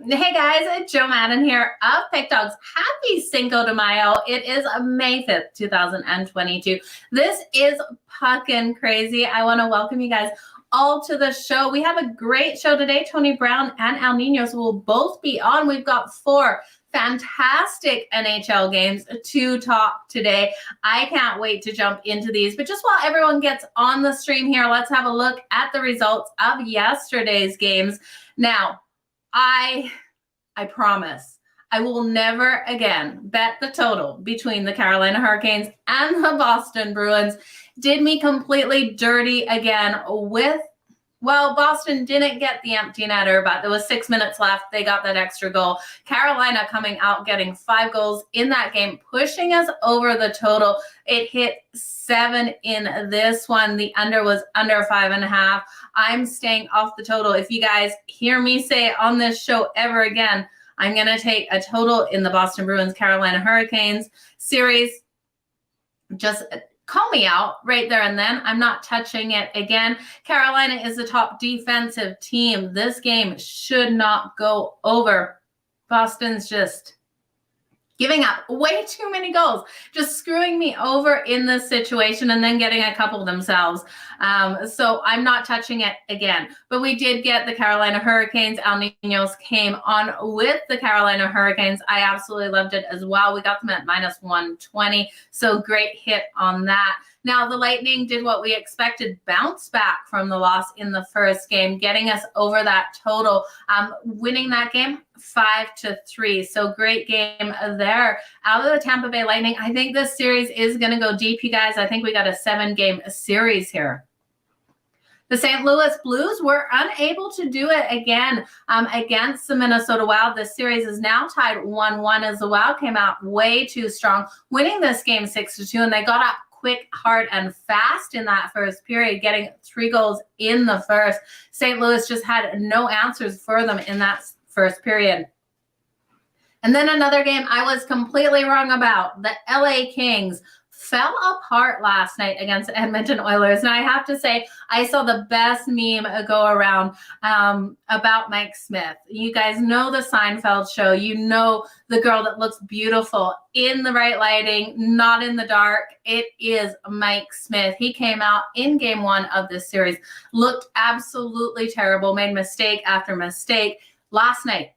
Hey guys, it's Joe Madden here of Pick Dogs. Happy Cinco de Mayo. It is May 5th, 2022. This is Puckin Crazy. I want to welcome you guys all to the show. We have a great show today. Tony Brown and El Ninos will both be on. We've got 4 fantastic NHL games to talk today. I can't wait to jump into these. But just while everyone gets on the stream here, let's have a look at the results of yesterday's games. Now, I promise I will never again bet the total between the Carolina Hurricanes and the Boston Bruins. Did me completely dirty again with, well, Boston didn't get the empty netter, but there was 6 minutes left. They got that extra goal. Carolina coming out, getting 5 goals in that game, pushing us over the total. It hit 7 in this one. The under was under 5.5. I'm staying off the total. If you guys hear me say it on this show ever again, I'm going to take a total in the Boston Bruins Carolina Hurricanes series. Just call me out right there and then. I'm not touching it again. Carolina is the top defensive team. This game should not go over. Boston's just giving up way too many goals, just screwing me over in this situation and then getting a couple themselves. So I'm not touching it again. But we did get the Carolina Hurricanes. El Ninos came on with the Carolina Hurricanes. I absolutely loved it as well. We got them at -120. So great hit on that. Now, the Lightning did what we expected, bounce back from the loss in the first game, getting us over that total, winning that game 5-3. So great game there. Out of the Tampa Bay Lightning, I think this series is going to go deep, you guys. I think we got a 7-game series here. The St. Louis Blues were unable to do it again against the Minnesota Wild. This series is now tied 1-1 as the Wild came out way too strong, winning this game 6-2, and they got up quick, hard, and fast in that first period, getting 3 goals in the first. St. Louis just had no answers for them in that first period. And then another game I was completely wrong about. The LA Kings fell apart last night against Edmonton Oilers. And I have to say, I saw the best meme go around about Mike Smith. You guys know the Seinfeld show. You know the girl that looks beautiful in the right lighting, not in the dark. It is Mike Smith. He came out in game 1 of this series, looked absolutely terrible, made mistake after mistake. Last night,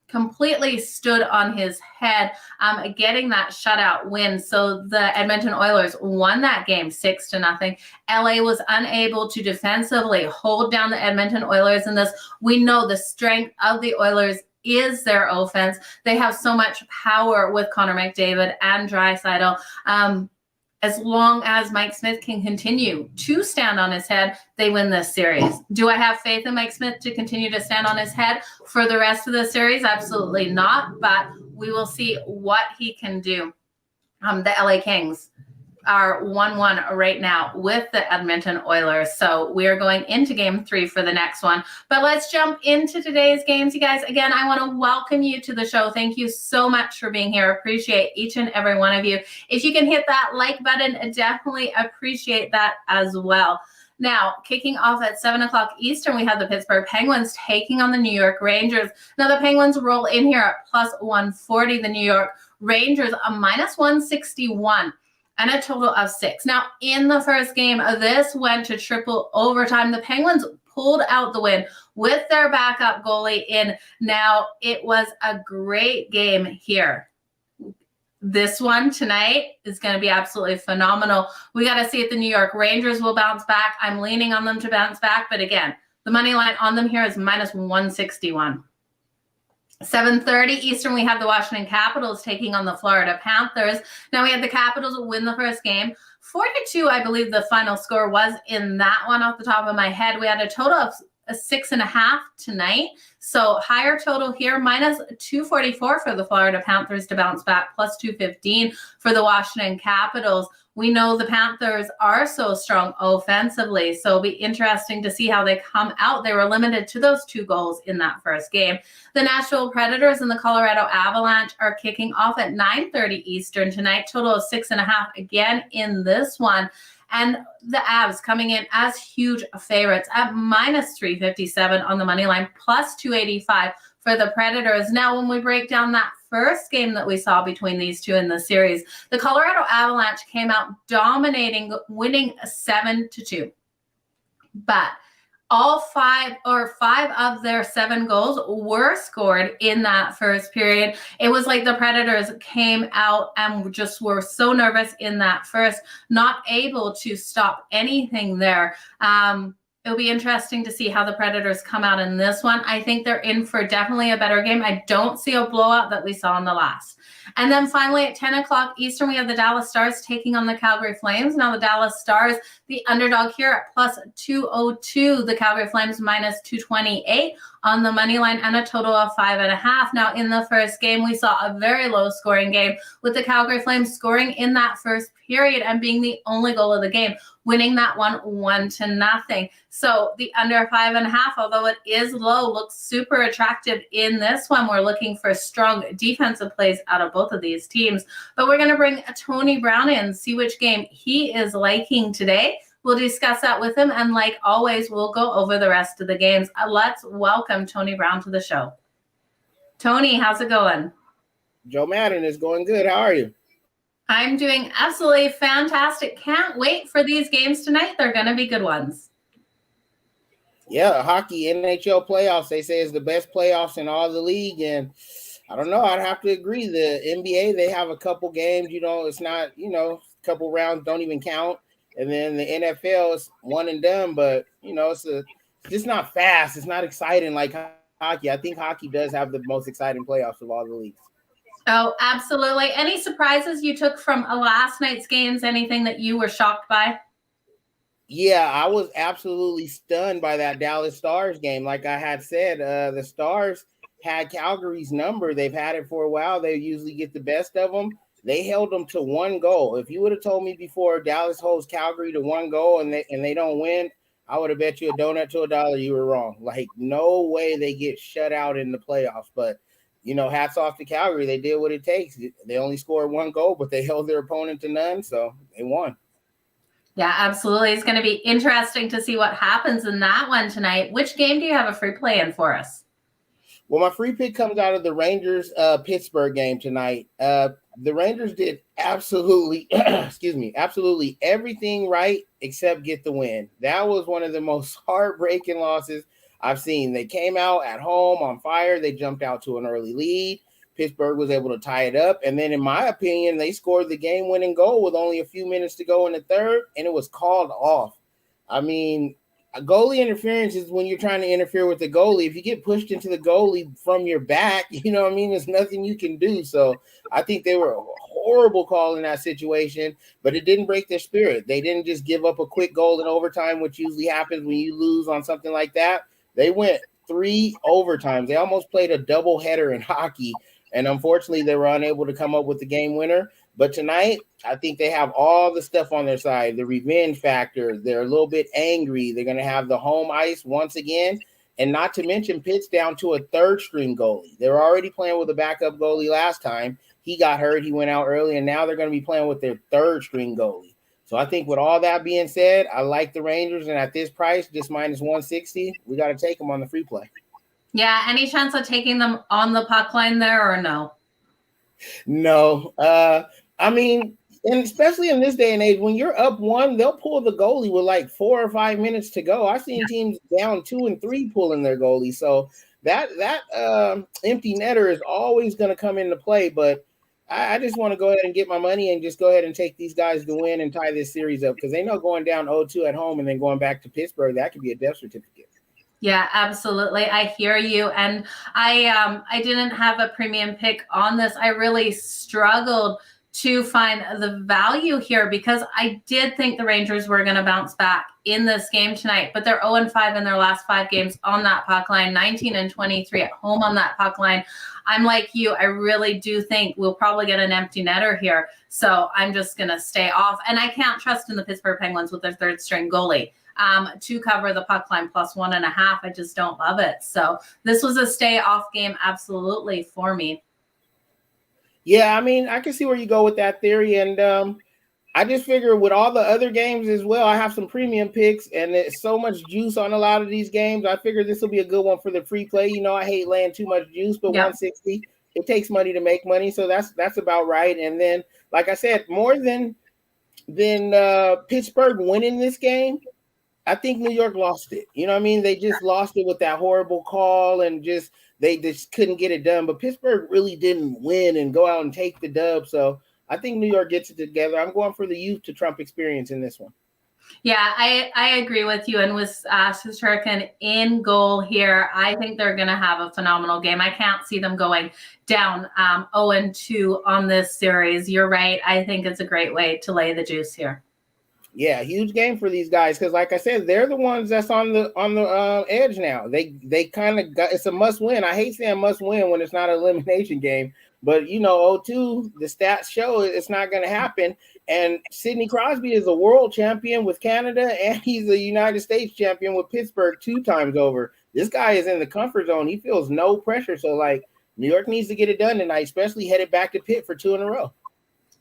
completely stood on his head, getting that shutout win. So the Edmonton Oilers won that game 6-0. LA was unable to defensively hold down the Edmonton Oilers in this. We know the strength of the Oilers is their offense. They have so much power with Connor McDavid and Draisaitl. As long as Mike Smith can continue to stand on his head, they win this series. Do I have faith in Mike Smith to continue to stand on his head for the rest of the series? Absolutely not, but we will see what he can do. The LA Kings are 1-1 right now with the Edmonton Oilers. So we are going into game 3 for the next one. But let's jump into today's games, you guys. Again, I want to welcome you to the show. Thank you so much for being here. Appreciate each and every one of you. If you can hit that like button, definitely appreciate that as well. Now, kicking off at 7 o'clock Eastern, we have the Pittsburgh Penguins taking on the New York Rangers. Now, the Penguins roll in here at +140. The New York Rangers a -161. And a total of 6. Now, in the first game, this went to triple overtime. The Penguins pulled out the win with their backup goalie in. Now, it was a great game here. This one tonight is going to be absolutely phenomenal. We got to see if the New York Rangers will bounce back. I'm leaning on them to bounce back. But again, the money line on them here is -161. 7:30 Eastern, we have the Washington Capitals taking on the Florida Panthers. Now, we had the Capitals win the first game. 4-2, I believe the final score was in that one off the top of my head. We had a total of 6.5 tonight. So higher total here, -244 for the Florida Panthers to bounce back, +215 for the Washington Capitals. We know the Panthers are so strong offensively, so it'll be interesting to see how they come out. They were limited to those 2 goals in that first game. The Nashville Predators and the Colorado Avalanche are kicking off at 9:30 Eastern tonight. Total of 6.5 again in this one. And the Avs coming in as huge favorites at -357 on the money line, +285 for the Predators. Now, when we break down that first game that we saw between these two in the series, the Colorado Avalanche came out dominating, winning 7-2. But five of their 7 goals were scored in that first period. It was like the Predators came out and just were so nervous in that first, not able to stop anything there. It'll be interesting to see how the Predators come out in this one. I think they're in for definitely a better game. I don't see a blowout that we saw in the last. And then finally at 10 o'clock Eastern, we have the Dallas Stars taking on the Calgary Flames. Now the Dallas Stars, the underdog here at plus 202, the Calgary Flames minus 228 on the money line, and a total of 5.5. Now in the first game, we saw a very low scoring game with the Calgary Flames scoring in that first period and being the only goal of the game, winning that one 1-0. So the under 5.5, although it is low, looks super attractive in this one. We're looking for strong defensive plays out of both of these teams. But we're going to bring Tony Brown in, see which game he is liking today. We'll discuss that with him. And like always, we'll go over the rest of the games. Let's welcome Tony Brown to the show. Tony, how's it going? Joe Madden is going good. How are you? I'm doing absolutely fantastic. Can't wait for these games tonight. They're going to be good ones. Yeah, hockey, NHL playoffs, they say is the best playoffs in all the league. And I don't know, I'd have to agree. The NBA, they have a couple games, it's not, a couple rounds don't even count. And then the NFL is one and done, but, it's just not fast. It's not exciting like hockey. I think hockey does have the most exciting playoffs of all the leagues. Oh, absolutely. Any surprises you took from last night's games? Anything that you were shocked by? Yeah, I was absolutely stunned by that Dallas Stars game. Like I had said, the Stars had Calgary's number. They've had it for a while. They usually get the best of them. They held them to 1 goal. If you would have told me before Dallas holds Calgary to 1 goal and they don't win, I would have bet you a donut to $1 you were wrong. Like, no way they get shut out in the playoffs. But, hats off to Calgary. They did what it takes. They only scored 1 goal, but they held their opponent to none, so they won. Yeah, absolutely. It's going to be interesting to see what happens in that one tonight. Which game do you have a free play in for us? Well, my free pick comes out of the Rangers Pittsburgh game tonight. The Rangers did absolutely everything right except get the win. That was one of the most heartbreaking losses I've seen. They came out at home on fire. They jumped out to an early lead. Pittsburgh was able to tie it up. And then, in my opinion, they scored the game-winning goal with only a few minutes to go in the third, and it was called off. I mean, a goalie interference is when you're trying to interfere with the goalie. If you get pushed into the goalie from your back, there's nothing you can do. So I think they were a horrible call in that situation, but it didn't break their spirit. They didn't just give up a quick goal in overtime, which usually happens when you lose on something like that. They went 3 overtimes. They almost played a double header in hockey. And unfortunately, they were unable to come up with the game winner. But tonight, I think they have all the stuff on their side. The revenge factor. They're a little bit angry. They're going to have the home ice once again. And not to mention, Pitt's down to a third-string goalie. They were already playing with a backup goalie last time. He got hurt. He went out early. And now they're going to be playing with their third-string goalie. So I think with all that being said, I like the Rangers. And at this price, just minus 160, we got to take them on the free play. Yeah, any chance of taking them on the puck line there or no? No. I mean, and especially in this day and age, when you're up 1, they'll pull the goalie with like 4 or 5 minutes to go. I've seen teams down 2 and 3 pulling their goalie. So that empty netter is always going to come into play. But I just want to go ahead and get my money and just go ahead and take these guys to win and tie this series up, because they know going down 0-2 at home and then going back to Pittsburgh, that could be a death certificate. Yeah, absolutely. I hear you. And I didn't have a premium pick on this. I really struggled to find the value here because I did think the Rangers were going to bounce back in this game tonight, but they're 0-5 in their last 5 games on that puck line, 19-23 at home on that puck line. I'm like you. I really do think we'll probably get an empty netter here. So I'm just going to stay off. And I can't trust in the Pittsburgh Penguins with their third string goalie to cover the puck line plus 1.5. I just don't love it. So this was a stay off game. Absolutely for me. Yeah, I mean, I can see where you go with that theory. And I just figure with all the other games as well, I have some premium picks, and there's so much juice on a lot of these games. I figure this will be a good one for the free play. You know, I hate laying too much juice, but Yep. 160, it takes money to make money, so that's about right. And then, like I said, more than Pittsburgh winning this game, I think New York lost it. You know what I mean? They just lost it with that horrible call, and they just couldn't get it done. But Pittsburgh really didn't win and go out and take the dub, so I think New York gets it together. I'm going for the youth to Trump experience in this one. Yeah, I agree with you. And with Shesterkin in goal here, I think they're going to have a phenomenal game. I can't see them going down 0-2 on this series. You're right. I think it's a great way to lay the juice here. Yeah, huge game for these guys because, like I said, they're the ones that's on the edge now. They kind of got, it's a must win. I hate saying must win when it's not an elimination game, but you know, 0-2, the stats show it's not going to happen. And Sidney Crosby is a world champion with Canada, and he's a United States champion with Pittsburgh 2 times over. This guy is in the comfort zone. He feels no pressure. So, like, New York needs to get it done tonight, especially headed back to Pitt for 2 in a row.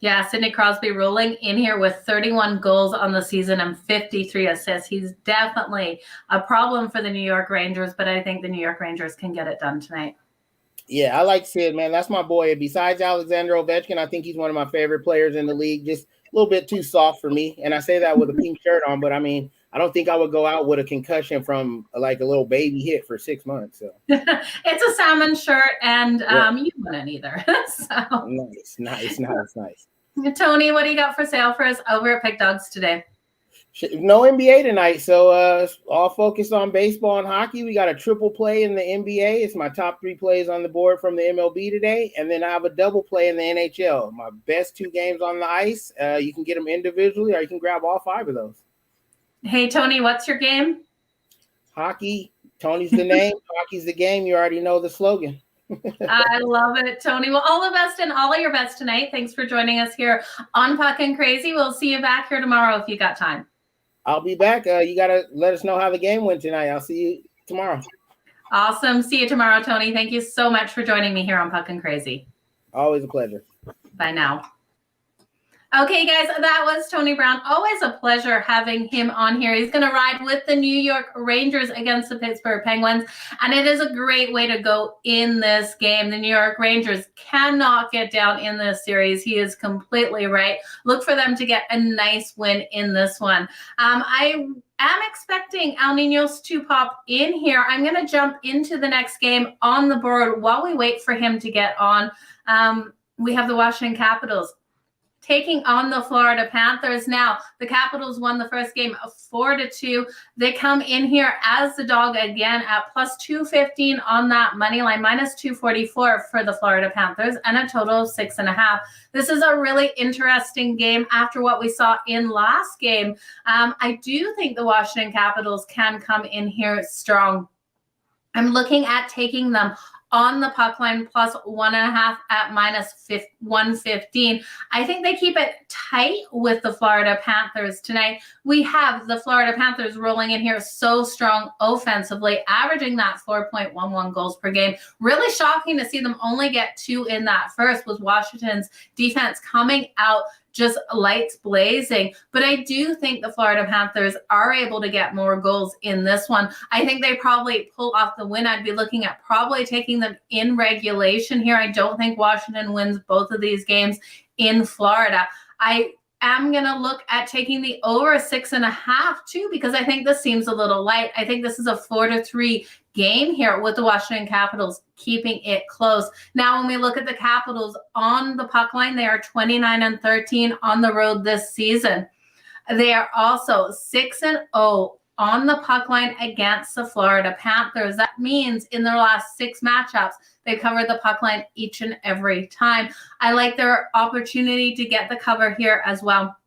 Yeah, Sidney Crosby rolling in here with 31 goals on the season and 53 assists. He's definitely a problem for the New York Rangers, but I think the New York Rangers can get it done tonight. Yeah, I like Sid, man. That's my boy. Besides Alexander Ovechkin, I think he's one of my favorite players in the league. Just a little bit too soft for me. And I say that with a pink shirt on, but I mean, I don't think I would go out with a concussion from like a little baby hit for 6 months. So it's a salmon shirt, and you wouldn't either. So nice. Tony, what do you got for sale for us over at Pick Dogs today? No NBA tonight, so all focused on baseball and hockey. We got a triple play in the NBA. It's my top 3 plays on the board from the MLB today, and then I have a double play in the NHL. My best 2 games on the ice. You can get them individually, or you can grab all 5 of those. Hey, Tony, what's your game? Hockey. Tony's the name. Hockey's the game. You already know the slogan. I love it, Tony. Well, all the best and all of your bets tonight. Thanks for joining us here on Puckin Crazy. We'll see you back here tomorrow if you got time. I'll be back. You got to let us know how the game went tonight. I'll see you tomorrow. Awesome. See you tomorrow, Tony. Thank you so much for joining me here on Puckin Crazy. Always a pleasure. Bye now. Okay, guys, that was Tony Brown. Always a pleasure having him on here. He's going to ride with the New York Rangers against the Pittsburgh Penguins, and it is a great way to go in this game. The New York Rangers cannot get down in this series. He is completely right. Look for them to get a nice win in this one. I am expecting El Ninos to pop in here. I'm going to jump into the next game on the board while we wait for him to get on. We have the Washington Capitals taking on the Florida Panthers. Now, the Capitals won the first game 4-2. They come in here as the dog again at plus 215 on that money line, minus 244 for the Florida Panthers, and a total of 6.5. This is a really interesting game after what we saw in last game. I do think the Washington Capitals can come in here strong. I'm looking at taking them on the puck line plus 1.5 at minus 115. I think they keep it tight with the Florida Panthers tonight. We have the Florida Panthers rolling in here so strong offensively, averaging that 4.11 goals per game. Really shocking to see them only get 2 in that first, with Washington's defense coming out just lights blazing. But I do think the Florida Panthers are able to get more goals in this one. I think they probably pull off the win. I'd be looking at probably taking them in regulation here. I don't think Washington wins both of these games in Florida. I am going to look at taking the over 6.5 too, because I think this seems a little light. I think this is a 4-3 game here with the Washington Capitals keeping it close. Now, when we look at the Capitals on the puck line, they are 29-13 on the road this season. They are also 6-0 on the puck line against the Florida Panthers. That means in their last 6 matchups, they covered the puck line each and every time. I like their opportunity to get the cover here as well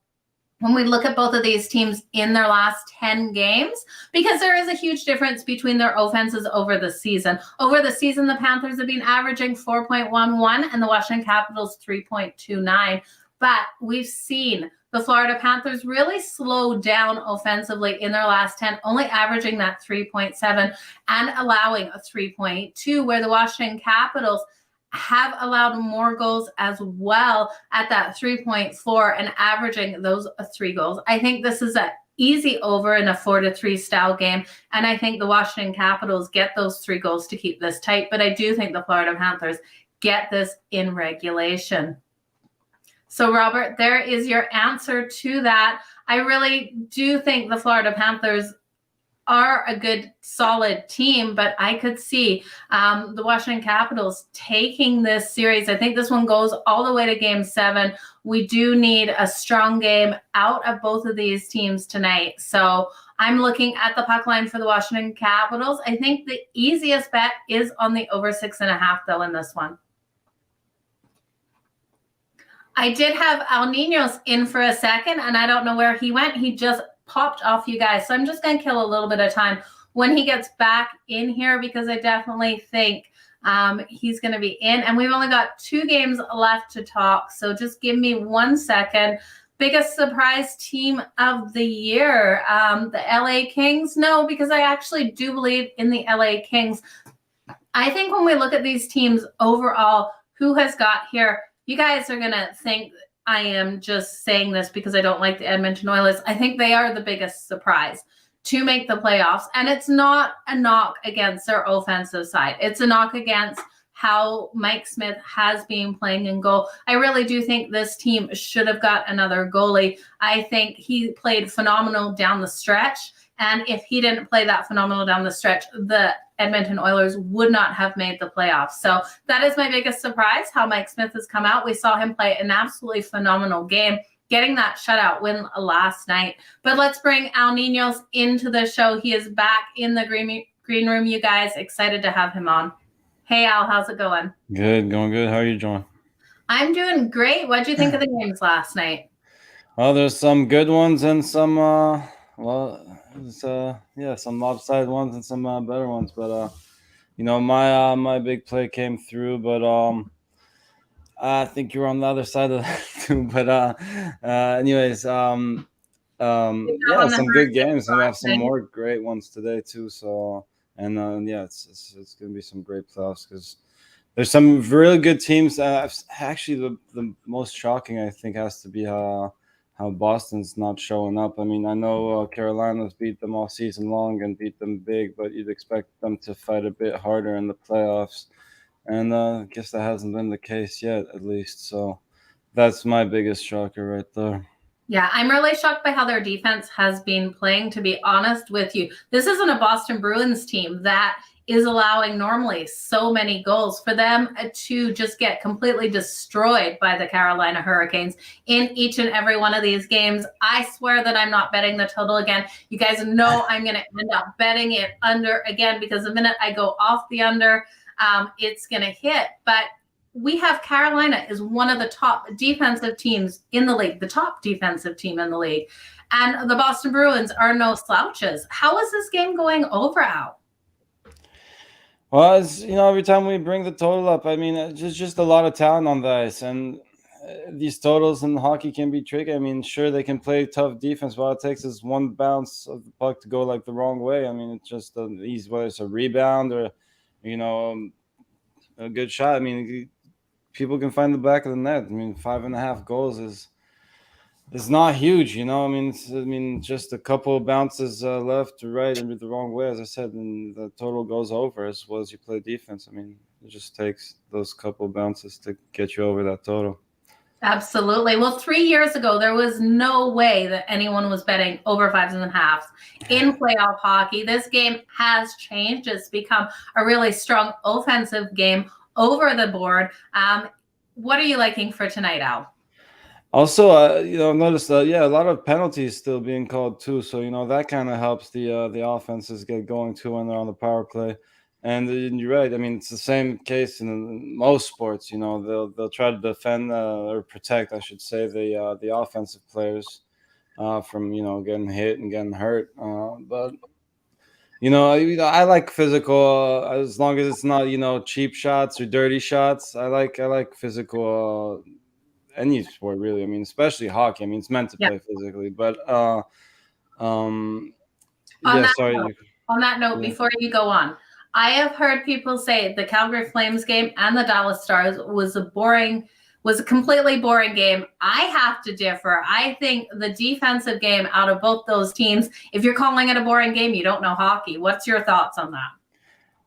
when we look at both of these teams in their last 10 games, because there is a huge difference between their offenses over the season. Over the season, the Panthers have been averaging 4.11 and the Washington Capitals 3.29. But we've seen the Florida Panthers really slow down offensively in their last 10, only averaging that 3.7 and allowing a 3.2, where the Washington Capitals have allowed more goals as well at that 3.4 and averaging those 3 goals. I think this is an easy over in a 4-3 style game. And I think the Washington Capitals get those 3 goals to keep this tight. But I do think the Florida Panthers get this in regulation. So, Robert, there is your answer to that. I really do think the Florida Panthers are a good, solid team, but I could see the Washington Capitals taking this series. I think this one goes all the way to Game 7. We do need a strong game out of both of these teams tonight. So I'm looking at the puck line for the Washington Capitals. I think the easiest bet is on the over 6.5, though, in this one. I did have El Ninos in for a second, and I don't know where he went. He just popped off, you guys. So I'm just going to kill a little bit of time when he gets back in here, because I definitely think he's going to be in. And we've only got 2 games left to talk. So just give me 1 second. Biggest surprise team of the year, the LA Kings? No, because I actually do believe in the LA Kings. I think when we look at these teams overall, who has got here, you guys are going to think I am just saying this because I don't like the Edmonton Oilers. I think they are the biggest surprise to make the playoffs. And it's not a knock against their offensive side. It's a knock against how Mike Smith has been playing in goal. I really do think this team should have got another goalie. I think he played phenomenal down the stretch. And if he didn't play that phenomenal down the stretch, the Edmonton Oilers would not have made the playoffs. So that is my biggest surprise, how Mike Smith has come out. We saw him play an absolutely phenomenal game, getting that shutout win last night. But let's bring El Ninos into the show. He is back in the green room, you guys. Excited to have him on. Hey, Al, how's it going? Good, going good. How are you, John? I'm doing great. What did you think of the games last night? Well, there's some good ones and some, some lopsided ones and some better ones. But my big play came through. But I think you're on the other side of that too. But anyways, some good games, and we have some more great ones today too. So it's gonna be some great playoffs because there's some really good teams. Actually, the most shocking I think has to be how Boston's not showing up. I mean, I know Carolina's beat them all season long and beat them big, but you'd expect them to fight a bit harder in the playoffs. And I guess that hasn't been the case yet, at least. So that's my biggest shocker right there. Yeah, I'm really shocked by how their defense has been playing, to be honest with you. This isn't a Boston Bruins team that is allowing normally so many goals. For them to just get completely destroyed by the Carolina Hurricanes in each and every one of these games, I swear that I'm not betting the total again. You guys know I'm going to end up betting it under again, because the minute I go off the under, it's going to hit. But we have Carolina is one of the top defensive teams in the league, the top defensive team in the league. And the Boston Bruins are no slouches. How is this game going over, Al? Well, every time we bring the total up, I mean, it's just a lot of talent on the ice. And these totals in hockey can be tricky. I mean, sure, they can play tough defense, but all it takes is one bounce of the puck to go like the wrong way. I mean, it's just easy, whether it's a rebound or, a good shot. I mean, people can find the back of the net. I mean, 5.5 goals is not huge, I mean, just a couple of bounces left to right and the wrong way, as I said, and the total goes over as well as you play defense. I mean, it just takes those couple of bounces to get you over that total. Absolutely. Well, 3 years ago, there was no way that anyone was betting over 5.5 in playoff hockey. This game has changed. It's become a really strong offensive game over the board. What are you liking for tonight, Al? Also, I've noticed that, a lot of penalties still being called too. So, that kind of helps the offenses get going too when they're on the power play. And you're right. I mean, it's the same case in most sports. They'll try to defend or protect, I should say, the offensive players from getting hit and getting hurt. But I like physical as long as it's not cheap shots or dirty shots. I like physical. Any sport, really. I mean, especially hockey. I mean, it's meant to play physically. But on that note, before you go on, I have heard people say the Calgary Flames game and the Dallas Stars was a completely boring game. I have to differ. I think the defensive game out of both those teams, if you're calling it a boring game, you don't know hockey. What's your thoughts on that?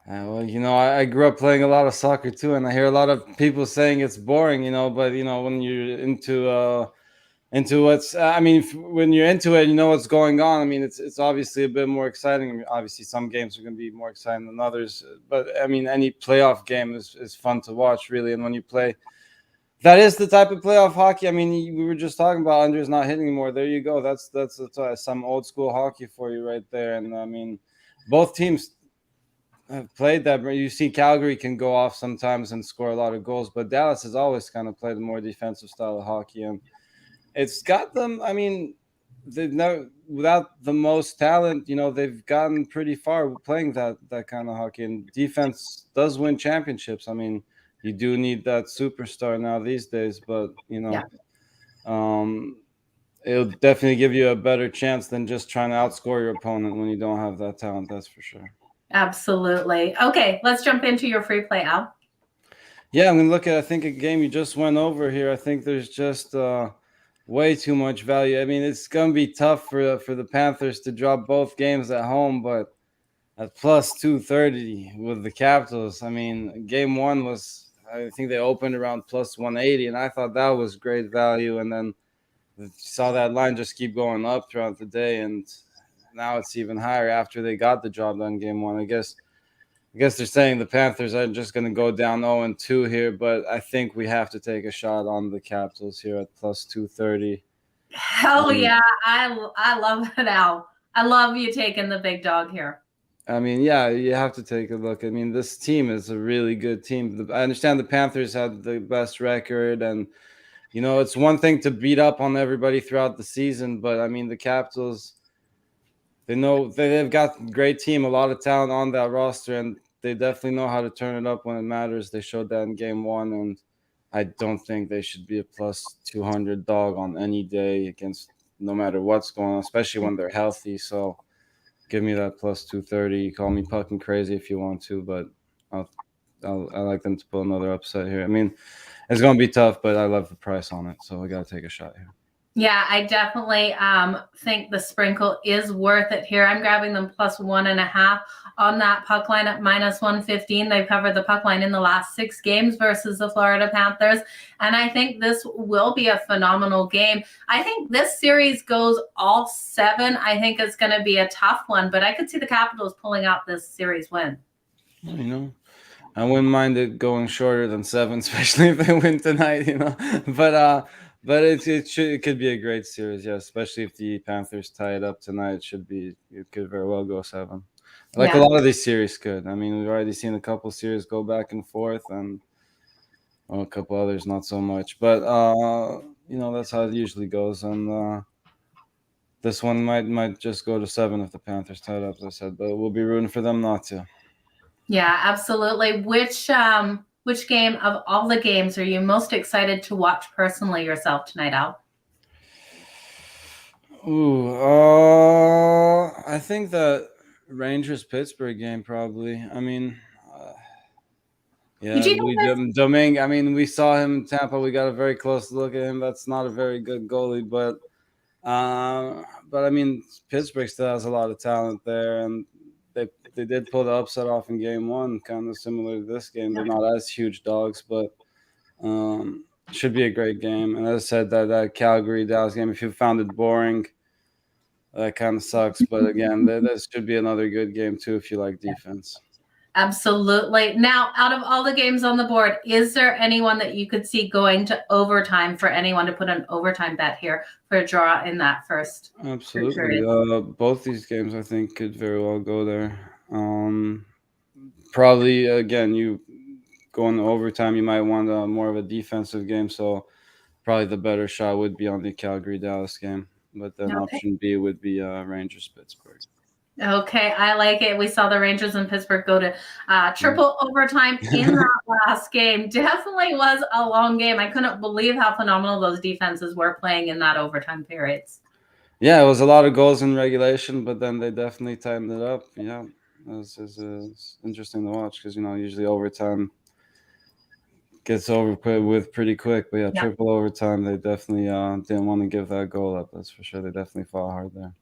Well, I grew up playing a lot of soccer too, and I hear a lot of people saying it's boring, but when you're into what's, when you're into it, you know what's going on. I mean, it's obviously a bit more exciting. I mean, obviously some games are going to be more exciting than others, but I mean, any playoff game is fun to watch, really. And when you play, that is the type of playoff hockey. I mean, we were just talking about Andre's not hitting anymore. There you go. That's some old school hockey for you right there. And I mean, both teams have played that. You see, Calgary can go off sometimes and score a lot of goals, but Dallas has always kind of played a more defensive style of hockey, and it's got them. I mean, they've never, without the most talent, they've gotten pretty far playing that kind of hockey. And defense does win championships. I mean, you do need that superstar now these days, but Yeah. It'll definitely give you a better chance than just trying to outscore your opponent when you don't have that talent. That's for sure. Absolutely. Okay, let's jump into your free play, Al. Yeah, I'm gonna look at, I think, a game you just went over here. I think there's just way too much value. I mean, it's gonna be tough for the Panthers to drop both games at home, but at plus 230 with the Capitals. I mean, game one was, I think they opened around plus 180, and I thought that was great value. And then saw that line just keep going up throughout the day, and now it's even higher after they got the job done game one. I guess they're saying the Panthers are just going to go down 0-2 here, but I think we have to take a shot on the Capitals here at plus 230. Hell yeah, I love it, Al. I love you taking the big dog here. I mean, yeah, you have to take a look. I mean, this team is a really good team. I understand the Panthers had the best record, and it's one thing to beat up on everybody throughout the season, but I mean, the Capitals, they've got a great team, a lot of talent on that roster, and they definitely know how to turn it up when it matters. They showed that in game one, and I don't think they should be a plus 200 dog on any day against no matter what's going on, especially when they're healthy. So give me that plus 230. You call me Puckin crazy if you want to, but I like them to pull another upset here. I mean, it's going to be tough, but I love the price on it, so we got to take a shot here. Yeah, I definitely think the sprinkle is worth it here. I'm grabbing them plus 1.5 on that puck line at minus 115. They've covered the puck line in the last 6 games versus the Florida Panthers. And I think this will be a phenomenal game. I think this series goes all 7. I think it's going to be a tough one, but I could see the Capitals pulling out this series win. I wouldn't mind it going shorter than 7, especially if they win tonight, But it could be a great series, yeah. Especially if the Panthers tie it up tonight, it could very well go 7. A lot of these series could. I mean, we've already seen a couple series go back and forth, and a couple others not so much. But that's how it usually goes. And this one might just go to 7 if the Panthers tie it up, as I said. But we'll be rooting for them not to. Yeah, absolutely. Which game of all the games are you most excited to watch personally yourself tonight, Al? I think that Rangers-Pittsburgh game probably. I mean, yeah, Domingue. I mean, we saw him in Tampa. We got a very close look at him. That's not a very good goalie, but I mean, Pittsburgh still has a lot of talent there, and they did pull the upset off in game one, kind of similar to this game. They're not as huge dogs, but should be a great game. And as I said, that Calgary-Dallas game, if you found it boring, that kind of sucks. But again, this should be another good game too if you like defense. Absolutely. Now, out of all the games on the board, is there anyone that you could see going to overtime for anyone to put an overtime bet here for a draw in that first? Absolutely. Both these games, I think, could very well go there. Probably, again, you going to overtime, you might want more of a defensive game. So probably the better shot would be on the Calgary-Dallas game. But then option B would be Rangers-Pittsburgh. Okay, I like it. We saw the Rangers and Pittsburgh go to triple overtime in that last game. Definitely was a long game. I couldn't believe how phenomenal those defenses were playing in that overtime periods. Yeah, it was a lot of goals in regulation, but then they definitely tightened it up. Yeah. is interesting to watch because, usually overtime gets over with pretty quick. But yeah, triple overtime, they definitely didn't want to give that goal up. That's for sure. They definitely fought hard there.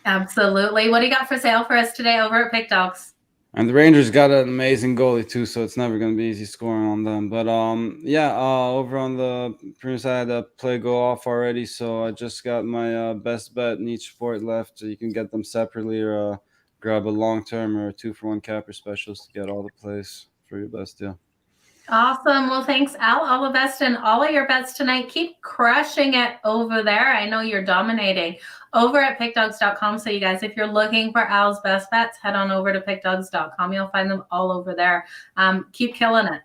Absolutely. What do you got for sale for us today over at Pick Dogs? And the Rangers got an amazing goalie too, so it's never going to be easy scoring on them. But over on the previous side, I had to play go off already, so I just got my best bet in each sport left. So you can get them separately or grab a long term or a 2-for-1 capper specials to get all the plays for your best deal. Awesome. Well, thanks, Al. All the best in all of your bets tonight. Keep crushing it over there. I know you're dominating over at pickdogs.com. So you guys, if you're looking for Al's best bets, head on over to pickdogs.com. You'll find them all over there. Keep killing it.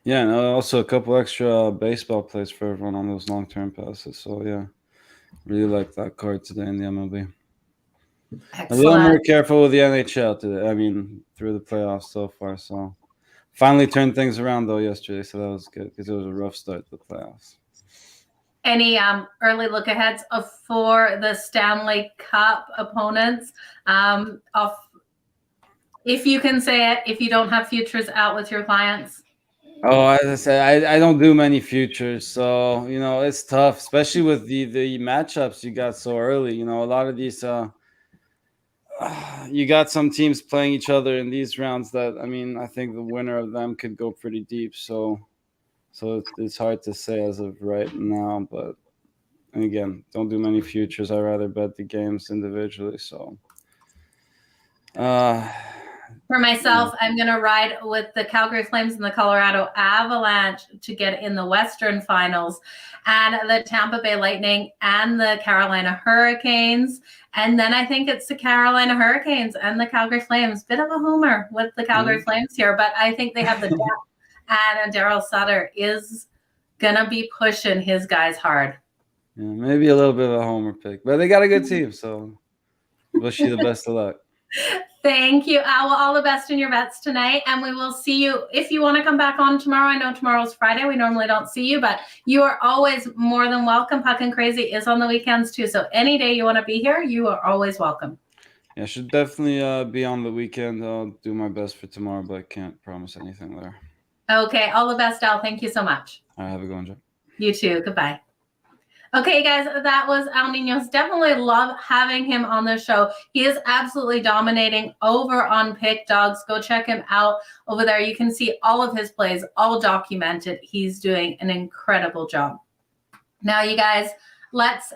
Yeah, and also a couple extra baseball plays for everyone on those long-term passes. So yeah, really like that card today in the MLB. Excellent. A little more careful with the NHL today. I mean, through the playoffs so far. So finally turned things around though yesterday, so that was good because it was a rough start to the playoffs. Any early look aheads for the Stanley Cup opponents? If you can say it, if you don't have futures out with your clients. Oh, as I said, I don't do many futures, so it's tough, especially with the matchups you got so early. A lot of these you got some teams playing each other in these rounds that I think the winner of them could go pretty deep. So it's hard to say as of right now, but again, don't do many futures. I rather bet the games individually. So for myself, I'm going to ride with the Calgary Flames and the Colorado Avalanche to get in the Western Finals, and the Tampa Bay Lightning and the Carolina Hurricanes. And then I think it's the Carolina Hurricanes and the Calgary Flames. Bit of a homer with the Calgary Flames here, but I think they have the depth, and Daryl Sutter is going to be pushing his guys hard. Yeah, maybe a little bit of a homer pick, but they got a good team, so wish you the best of luck. Thank you, Al. All the best in your bets tonight, and we will see you if you want to come back on tomorrow. I know tomorrow's Friday. We normally don't see you, but you are always more than welcome. Puckin Crazy is on the weekends too, so any day you want to be here, you are always welcome. Yeah, should definitely be on the weekend. I'll do my best for tomorrow, but I can't promise anything there. Okay, all the best, Al. Thank you so much. All right, have a good one, Joe. You too. Goodbye. Okay, guys, that was Al Ninos. Definitely love having him on the show. He is absolutely dominating over on Pick Dogs. Go check him out over there. You can see all of his plays, all documented. He's doing an incredible job. Now, you guys, let's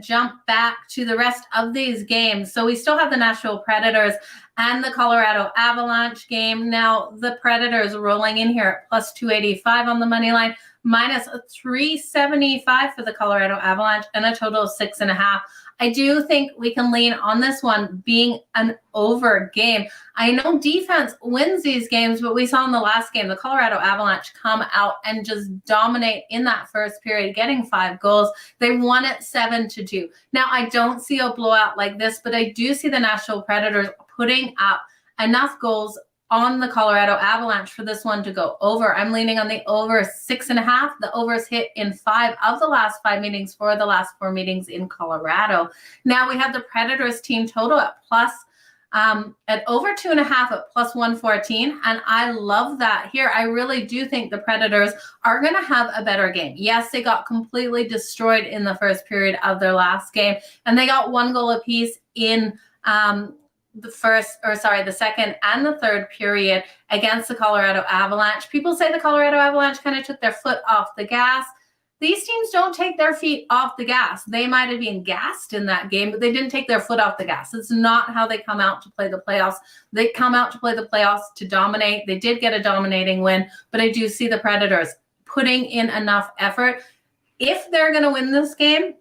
jump back to the rest of these games. So we still have the Nashville Predators and the Colorado Avalanche game. Now, the Predators rolling in here at plus 285 on the money line, minus 375 for the Colorado Avalanche, and a total of 6.5. I do think we can lean on this one being an over game. I know defense wins these games, but we saw in the last game, the Colorado Avalanche come out and just dominate in that first period, getting 5 goals. They won it 7-2. Now, I don't see a blowout like this, but I do see the Nashville Predators putting up enough goals on the Colorado Avalanche for this one to go over. I'm leaning on the over 6.5. The overs hit in 5 of the last 5 meetings for the last 4 meetings in Colorado. Now we have the Predators team total at plus at over 2.5 at plus 114. And I love that here. I really do think the Predators are going to have a better game. Yes, they got completely destroyed in the first period of their last game, and they got 1 goal apiece in the second and the third period against the Colorado Avalanche. People say the Colorado Avalanche kind of took their foot off the gas. These teams don't take their feet off the gas. They might have been gassed in that game, but they didn't take their foot off the gas. It's not how they come out to play the playoffs. They come out to play the playoffs to dominate. They did get a dominating win, but I do see the Predators putting in enough effort. If they're going to win this game,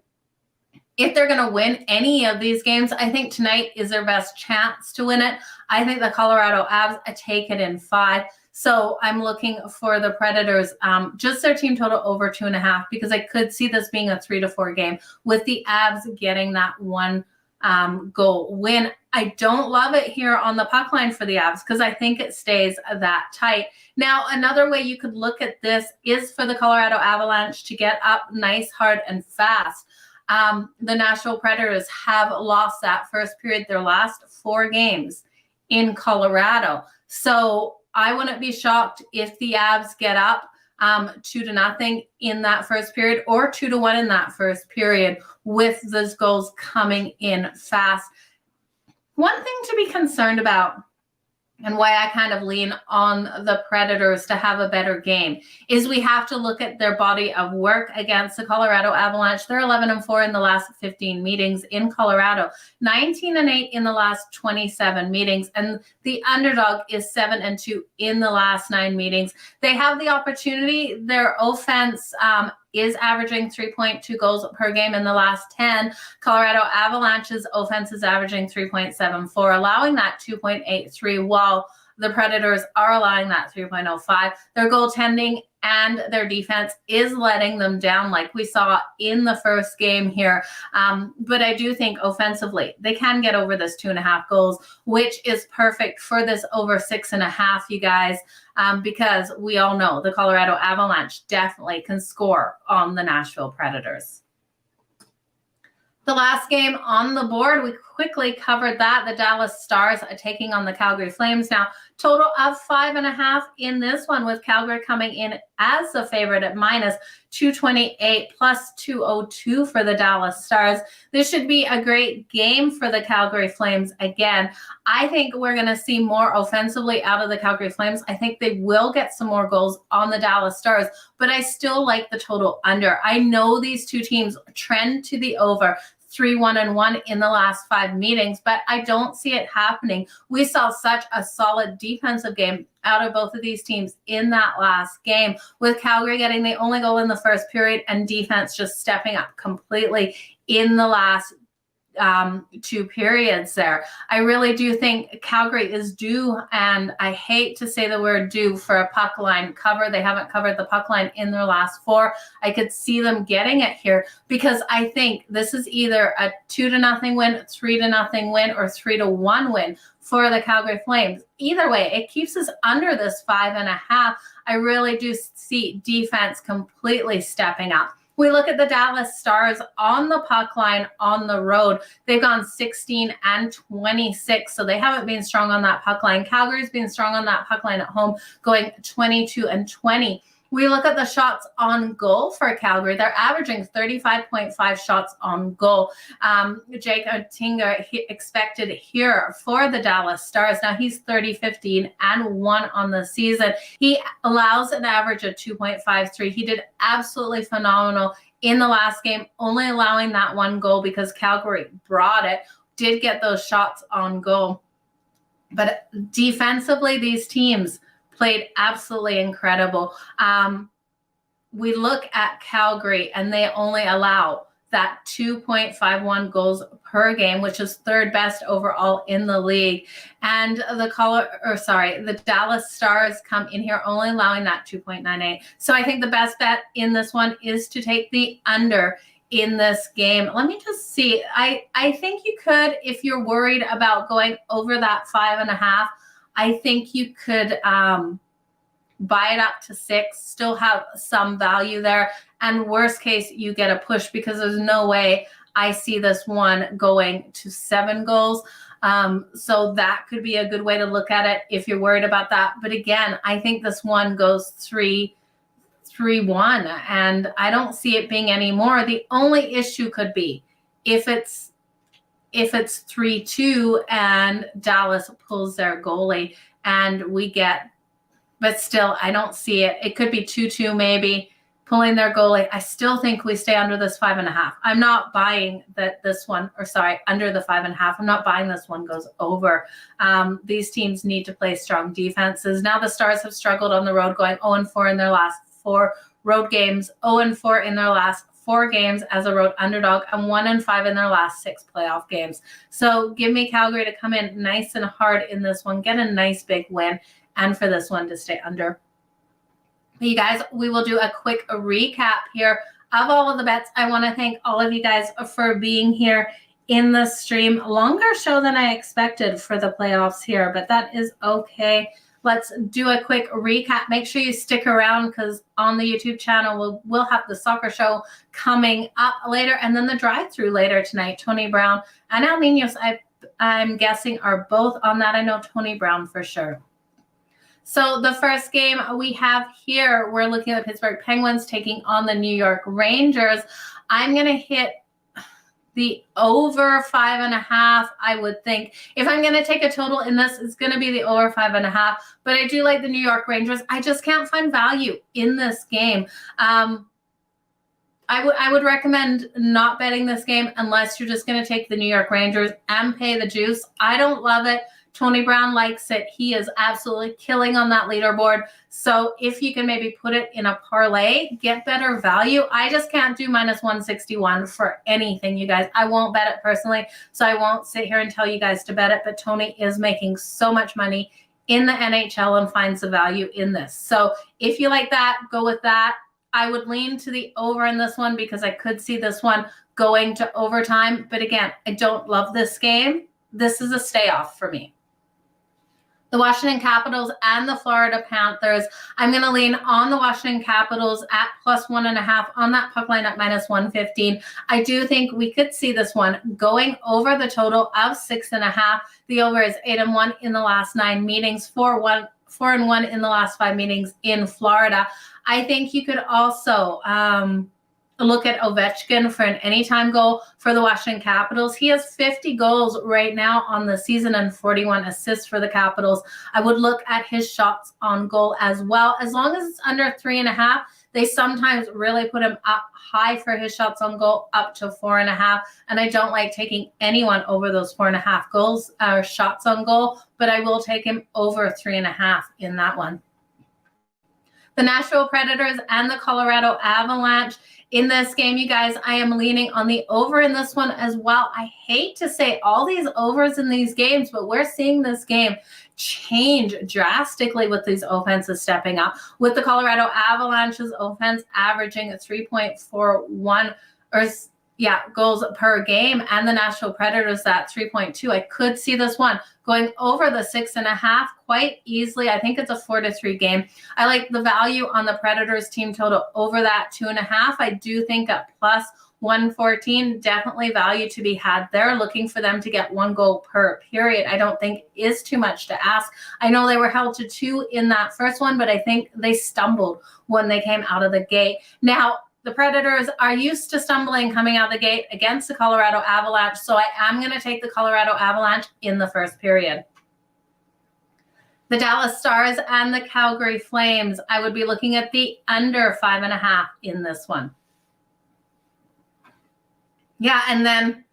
if they're going to win any of these games, I think tonight is their best chance to win it. I think the Colorado Avs take it in 5. So I'm looking for the Predators, just their team total over 2.5, because I could see this being a 3-4 game with the Avs getting that 1 goal win. I don't love it here on the puck line for the Avs because I think it stays that tight. Now, another way you could look at this is for the Colorado Avalanche to get up nice, hard, and fast. The Nashville Predators have lost that first period, their last 4 games in Colorado. So I wouldn't be shocked if the Avs get up 2-0 in that first period, or 2-1 in that first period, with those goals coming in fast. One thing to be concerned about, and why I kind of lean on the Predators to have a better game, is we have to look at their body of work against the Colorado Avalanche. They're 11-4 in the last 15 meetings in Colorado, 19-8 in the last 27 meetings, and the underdog is 7-2 in the last 9 meetings. They have the opportunity. Their offense is averaging 3.2 goals per game in the last 10. Colorado Avalanche's offense is averaging 3.74, allowing that 2.83, while the Predators are allowing that 3.05. Their goaltending and their defense is letting them down, like we saw in the first game here. But I do think offensively, they can get over this 2.5 goals, which is perfect for this over 6.5, you guys, because we all know the Colorado Avalanche definitely can score on the Nashville Predators. The last game on the board, we quickly covered that. The Dallas Stars are taking on the Calgary Flames. Now, total of 5.5 in this one, with Calgary coming in as the favorite at -228, +202 for the Dallas Stars. This should be a great game for the Calgary Flames. Again, I think we're going to see more offensively out of the Calgary Flames. I think they will get some more goals on the Dallas Stars, but I still like the total under. I know these two teams trend to the over, 3-1-1 in the last 5 meetings, but I don't see it happening. We saw such a solid defensive game out of both of these teams in that last game, with Calgary getting the only goal in the first period and defense just stepping up completely in the last 2 periods there. I really do think Calgary is due, and I hate to say the word due, for a puck line cover. They haven't covered the puck line in their last 4. I could see them getting it here, because I think this is either a 2-0 win, 3-0 win, or 3-1 win for the Calgary Flames. Either way, it keeps us under this 5.5. I really do see defense completely stepping up. We look at the Dallas Stars on the puck line on the road. They've gone 16-26, so they haven't been strong on that puck line. Calgary's been strong on that puck line at home, going 22-20. We look at the shots on goal for Calgary. They're averaging 35.5 shots on goal. Jake Oettinger expected here for the Dallas Stars. Now he's 30-15-1 on the season. He allows an average of 2.53. He did absolutely phenomenal in the last game, only allowing that 1 goal because Calgary brought it, did get those shots on goal. But defensively, these teams played absolutely incredible. We look at Calgary, and they only allow that 2.51 goals per game, which is 3rd best overall in the league. And the Dallas Stars come in here only allowing that 2.98. So I think the best bet in this one is to take the under in this game. Let me just see. I think you could, if you're worried about going over that 5.5, I think you could buy it up to 6, still have some value there. And worst case, you get a push, because there's no way I see this one going to 7 goals. So that could be a good way to look at it if you're worried about that. But again, I think this one goes 3-1, and I don't see it being any more. The only issue could be if it's 3-2 and Dallas pulls their goalie and we get, but still, I don't see it. It could be 2-2 maybe, pulling their goalie. I still think we stay under this 5.5. I'm not buying under the 5.5. I'm not buying this one goes over. These teams need to play strong defenses. Now the Stars have struggled on the road, going 0-4 in their last 4 road games, 0-4 in their last 4 games as a road underdog, and 1-5 in their last 6 playoff games. So give me Calgary to come in nice and hard in this one, get a nice big win, and for this one to stay under. You guys, we will do a quick recap here of all of the bets. I want to thank all of you guys for being here in the stream. Longer show than I expected for the playoffs here, but that is okay. Let's do a quick recap. Make sure you stick around, because on the YouTube channel, we'll have the soccer show coming up later, and then the drive-through later tonight. Tony Brown and Ninos, I I'm guessing are both on that. I know Tony Brown for sure. So the first game we have here, we're looking at the Pittsburgh Penguins taking on the New York Rangers. I'm going to hit the over 5.5, I would think. If I'm going to take a total in this, it's going to be the over 5.5. But I do like the New York Rangers. I just can't find value in this game. I would recommend not betting this game unless you're just going to take the New York Rangers and pay the juice. I don't love it. Tony Brown likes it. He is absolutely killing on that leaderboard. So if you can maybe put it in a parlay, get better value. I just can't do minus 161 for anything, you guys. I won't bet it personally, so I won't sit here and tell you guys to bet it. But Tony is making so much money in the NHL and finds the value in this. So if you like that, go with that. I would lean to the over in this one because I could see this one going to overtime. But again, I don't love this game. This is a stay off for me. The Washington Capitals and the Florida Panthers. I'm going to lean on the Washington Capitals at plus 1.5 on that puck line at minus 115. I do think we could see this one going over the total of 6.5. The over is 8-1 in the last 9 meetings, 4-1 in the last 5 meetings in Florida. I think you could also look at Ovechkin for an anytime goal for the Washington Capitals. He has 50 goals right now on the season and 41 assists for the Capitals. I would look at his shots on goal as well. As long as it's under 3.5, they sometimes really put him up high for his shots on goal, up to 4.5. And I don't like taking anyone over those 4.5 goals or shots on goal, but I will take him over 3.5 in that one. The Nashville Predators and the Colorado Avalanche. In this game, you guys, I am leaning on the over in this one as well. I hate to say all these overs in these games, but we're seeing this game change drastically with these offenses stepping up. With the Colorado Avalanche's offense averaging a 3.41 goals per game, and the Nashville Predators at 3.2. I could see this one going over the 6.5 quite easily. I think it's a 4-3 game. I like the value on the Predators team total over that 2.5. I do think at plus 114, definitely value to be had there. Looking for them to get 1 goal per period, I don't think is too much to ask. I know they were held to 2 in that first one, but I think they stumbled when they came out of the gate. Now, the Predators are used to stumbling coming out of the gate against the Colorado Avalanche, so I am going to take the Colorado Avalanche in the first period. The Dallas Stars and the Calgary Flames, I would be looking at the under 5.5 in this one. Yeah, and then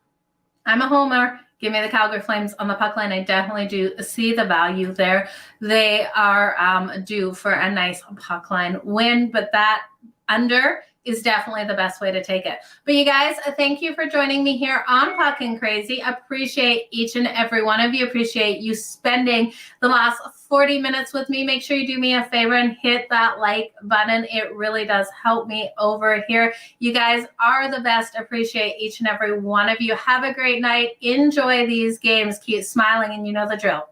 I'm a homer. Give me the Calgary Flames on the puck line. I definitely do see the value there. They are due for a nice puck line win, but that under is definitely the best way to take it. But you guys, thank you for joining me here on Puckin Crazy. Appreciate each and every one of you. Appreciate you spending the last 40 minutes with me. Make sure you do me a favor and hit that like button. It really does help me over here. You guys are the best. Appreciate each and every one of you. Have a great night. Enjoy these games. Keep smiling, and you know the drill.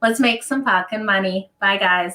Let's make some puckin money. Bye, guys.